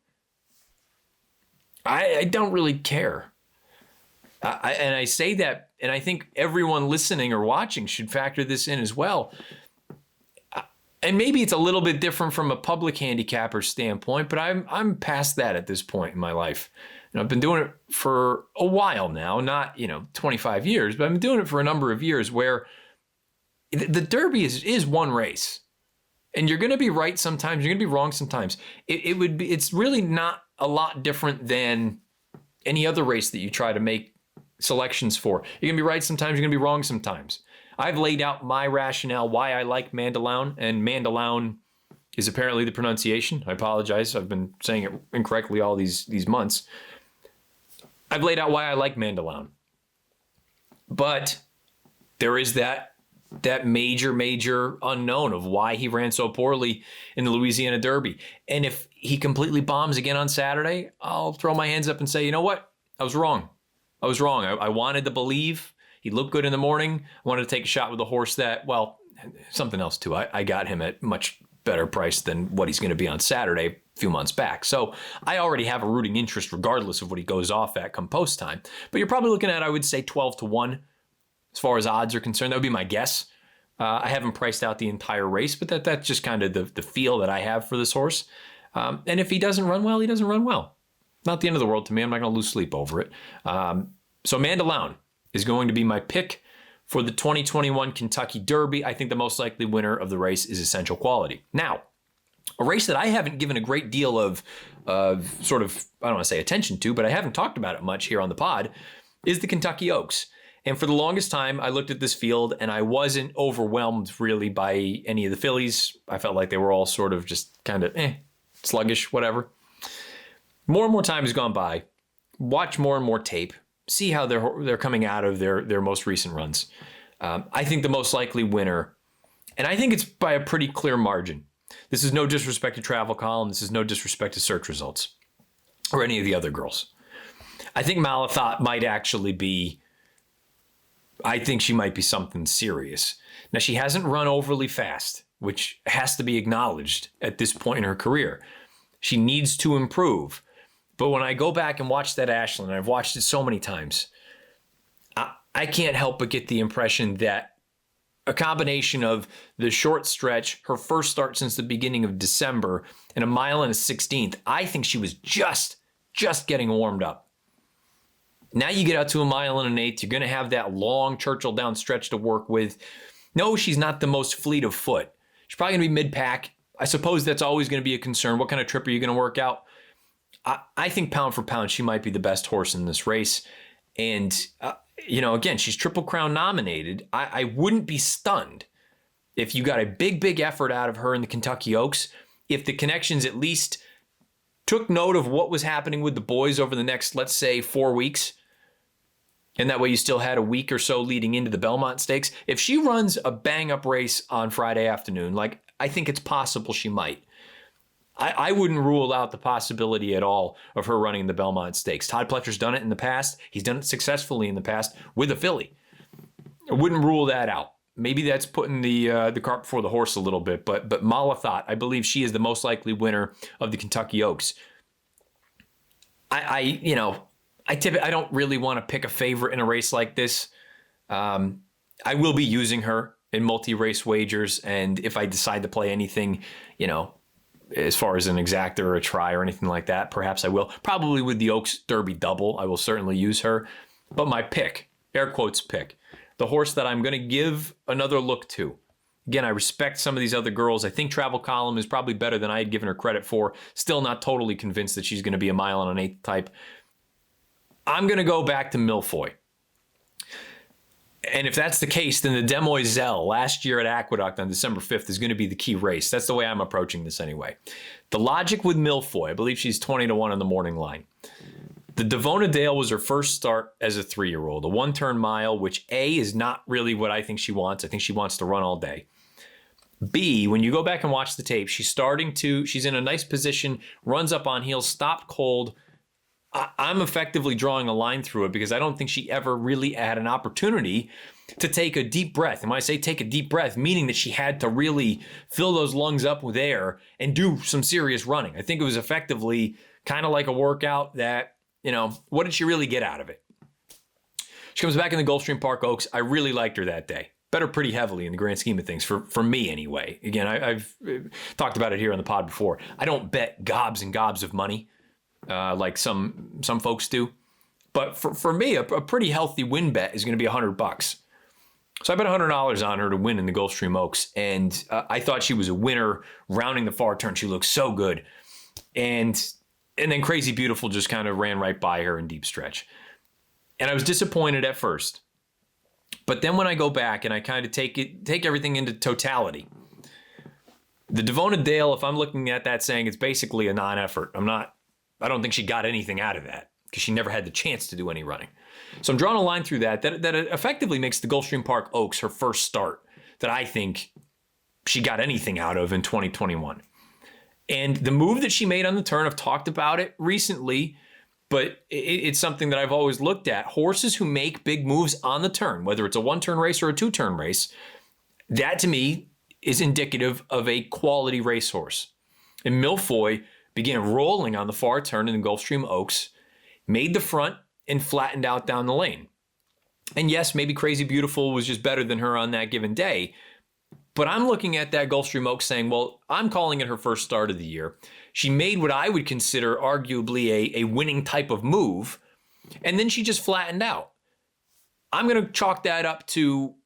I don't really care. And I say that, and I think everyone listening or watching should factor this in as well. And maybe it's a little bit different from a public handicapper standpoint, but I'm past that at this point in my life. And I've been doing it for a while now, not 25 years, but I've been doing it for a number of years, where the Derby is one race, and you're going to be right sometimes, you're going to be wrong sometimes. It's really not a lot different than any other race that you try to make selections for. You're going to be right sometimes, you're going to be wrong sometimes. I've laid out my rationale why I like Mandaloun, and Mandaloun is apparently the pronunciation. I apologize. I've been saying it incorrectly all these months. I've laid out why I like Mandaloun. But there is that major unknown of why he ran so poorly in the Louisiana Derby. And if he completely bombs again on Saturday, I'll throw my hands up and say, you know what? I was wrong. I wanted to believe. He looked good in the morning. I wanted to take a shot with a horse that, well, something else too. I got him at much better price than what he's going to be on Saturday a few months back. So I already have a rooting interest regardless of what he goes off at come post time. But you're probably looking at, I would say, 12-1 as far as odds are concerned. That would be my guess. I haven't priced out the entire race, but that's just kind of the feel that I have for this horse. And if he doesn't run well, he doesn't run well. Not the end of the world to me. I'm not going to lose sleep over it. So Mandaloun is going to be my pick for the 2021 Kentucky Derby. I think the most likely winner of the race is Essential Quality. Now, a race that I haven't given a great deal of sort of, I don't want to say attention to, but I haven't talked about it much here on the pod, is the Kentucky Oaks. And for the longest time, I looked at this field and I wasn't overwhelmed really by any of the fillies. I felt like they were all sort of just kind of sluggish, whatever. More and more time has gone by. Watch more and more tape. See how they're coming out of their most recent runs. I think the most likely winner, and I think it's by a pretty clear margin. This is no disrespect to Travel Column. This is no disrespect to search results or any of the other girls. I think Malathat might actually be, I think she might be something serious. Now, she hasn't run overly fast, which has to be acknowledged at this point in her career. She needs to improve. But when I go back and watch that Ashland, and I've watched it so many times, I can't help but get the impression that a combination of the short stretch, her first start since the beginning of December, and a mile and a 16th, I think she was just getting warmed up. Now you get out to a mile and an eighth, you're going to have that long Churchill down stretch to work with. No, she's not the most fleet of foot. She's probably going to be mid-pack. I suppose that's always going to be a concern. What kind of trip are you going to work out? I think pound for pound, she might be the best horse in this race. And, again, she's Triple Crown nominated. I wouldn't be stunned if you got a big effort out of her in the Kentucky Oaks, if the connections at least took note of what was happening with the boys over the next, let's say, 4 weeks. And that way you still had a week or so leading into the Belmont Stakes. If she runs a bang-up race on Friday afternoon, I think it's possible she might. I wouldn't rule out the possibility at all of her running the Belmont Stakes. Todd Pletcher's done it in the past. He's done it successfully in the past with a filly. I wouldn't rule that out. Maybe that's putting the cart before the horse a little bit, but Malathat, I believe she is the most likely winner of the Kentucky Oaks. I don't really want to pick a favorite in a race like this. I will be using her in multi-race wagers, and if I decide to play anything, as far as an exacta or a try or anything like that, perhaps I will. Probably with the Oaks Derby double, I will certainly use her. But my pick, air quotes pick, the horse that I'm going to give another look to. Again, I respect some of these other girls. I think Travel Column is probably better than I had given her credit for. Still not totally convinced that she's going to be a mile and an eighth type. I'm going to go back to Milfoy. And if that's the case, then the Demoiselle last year at Aqueduct on December 5th is going to be the key race. That's the way I'm approaching this anyway. The logic with Milfoy, I believe she's 20-1 on the morning line. The Devona Dale was her first start as a 3-year-old, a one-turn mile, which A, is not really what I think she wants. I think she wants to run all day. B, when you go back and watch the tape, she's in a nice position, runs up on heels, stopped cold. I'm effectively drawing a line through it because I don't think she ever really had an opportunity to take a deep breath. And when I say take a deep breath, meaning that she had to really fill those lungs up with air and do some serious running. I think it was effectively kind of like a workout that, what did she really get out of it? She comes back in the Gulfstream Park Oaks. I really liked her that day. Bet her pretty heavily in the grand scheme of things, for me anyway. Again, I've talked about it here on the pod before. I don't bet gobs and gobs of money. Like some folks do. But for me, a pretty healthy win bet is going to be $100. So I bet $100 on her to win in the Gulfstream Oaks. And I thought she was a winner rounding the far turn. She looked so good. And then Crazy Beautiful just kind of ran right by her in deep stretch. And I was disappointed at first. But then when I go back and I kind of take everything into totality, the Devona Dale, if I'm looking at that saying it's basically a non-effort, I don't think she got anything out of that because she never had the chance to do any running. So I'm drawing a line through that effectively makes the Gulfstream Park Oaks her first start that I think she got anything out of in 2021. And the move that she made on the turn, I've talked about it recently, but it's something that I've always looked at. Horses who make big moves on the turn, whether it's a one-turn race or a two-turn race, that to me is indicative of a quality racehorse. And Milfoy began rolling on the far turn in the Gulfstream Oaks, made the front, and flattened out down the lane. And yes, maybe Crazy Beautiful was just better than her on that given day. But I'm looking at that Gulfstream Oaks saying, well, I'm calling it her first start of the year. She made what I would consider arguably a winning type of move, and then she just flattened out. I'm going to chalk that up to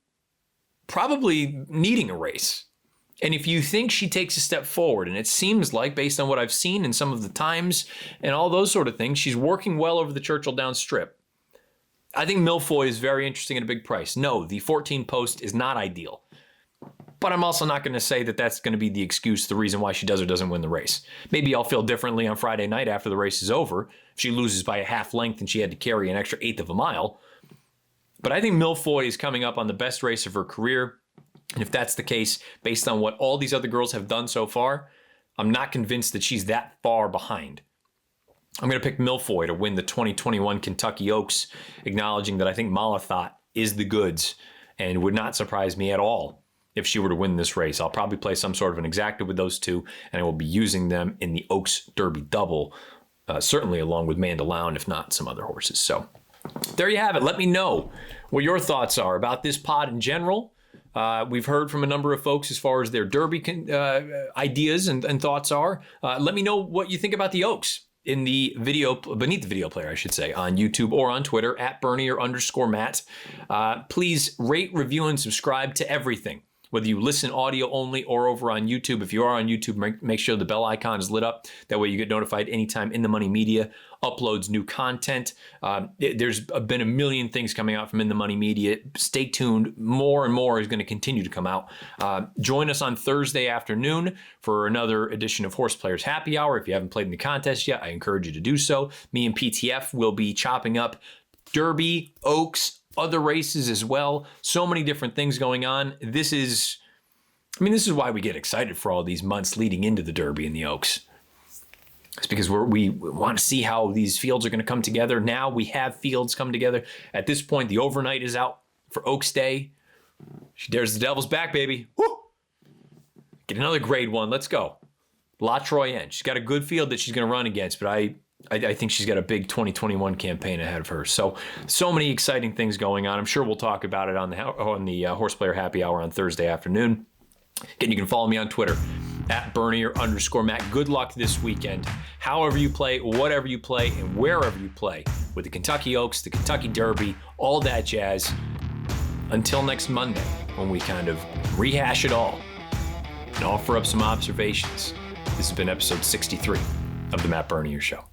probably needing a race. And if you think she takes a step forward, and it seems like, based on what I've seen in some of the times and all those sort of things, she's working well over the Churchill Downs Strip. I think Milfoy is very interesting at a big price. No, the 14 post is not ideal. But I'm also not going to say that that's going to be the excuse, the reason why she does or doesn't win the race. Maybe I'll feel differently on Friday night after the race is over. If she loses by a half length and she had to carry an extra eighth of a mile. But I think Milfoy is coming up on the best race of her career. And if that's the case, based on what all these other girls have done so far, I'm not convinced that she's that far behind. I'm going to pick Milfoy to win the 2021 Kentucky Oaks, acknowledging that I think Malathaat is the goods and would not surprise me at all if she were to win this race. I'll probably play some sort of an exacta with those two, and I will be using them in the Oaks Derby double, certainly along with Mandaloun, if not some other horses. So there you have it. Let me know what your thoughts are about this pod in general. We've heard from a number of folks as far as their Derby ideas and thoughts are. Let me know what you think about the Oaks in the video, beneath the video player, I should say, on YouTube or on Twitter, at Bernier_Matt. Please rate, review, and subscribe to everything, whether you listen audio only or over on YouTube. If you are on YouTube, make sure the bell icon is lit up. That way you get notified anytime In the Money Media uploads new content. There's been a million things coming out from In the Money Media. Stay tuned. More and more is going to continue to come out. Join us on Thursday afternoon for another edition of Horse Players Happy Hour. If you haven't played in the contest yet, I encourage you to do so. Me and PTF will be chopping up Derby, Oaks, other races as well. So many different things going on. This is why we get excited for all these months leading into the Derby and the Oaks. It's because we want to see how these fields are going to come together. Now we have fields come together. At this point, the overnight is out for Oaks Day. She dares the devil's back, baby. Woo! Get another grade 1. Let's go. La Troyenne. She's got a good field that she's going to run against, but I think she's got a big 2021 campaign ahead of her. So many exciting things going on. I'm sure we'll talk about it on the Horse Player Happy Hour on Thursday afternoon. Again, you can follow me on Twitter at Bernier_Matt. Good luck this weekend. However you play, whatever you play, and wherever you play with the Kentucky Oaks, the Kentucky Derby, all that jazz. Until next Monday, when we kind of rehash it all and offer up some observations. This has been episode 63 of The Matt Bernier Show.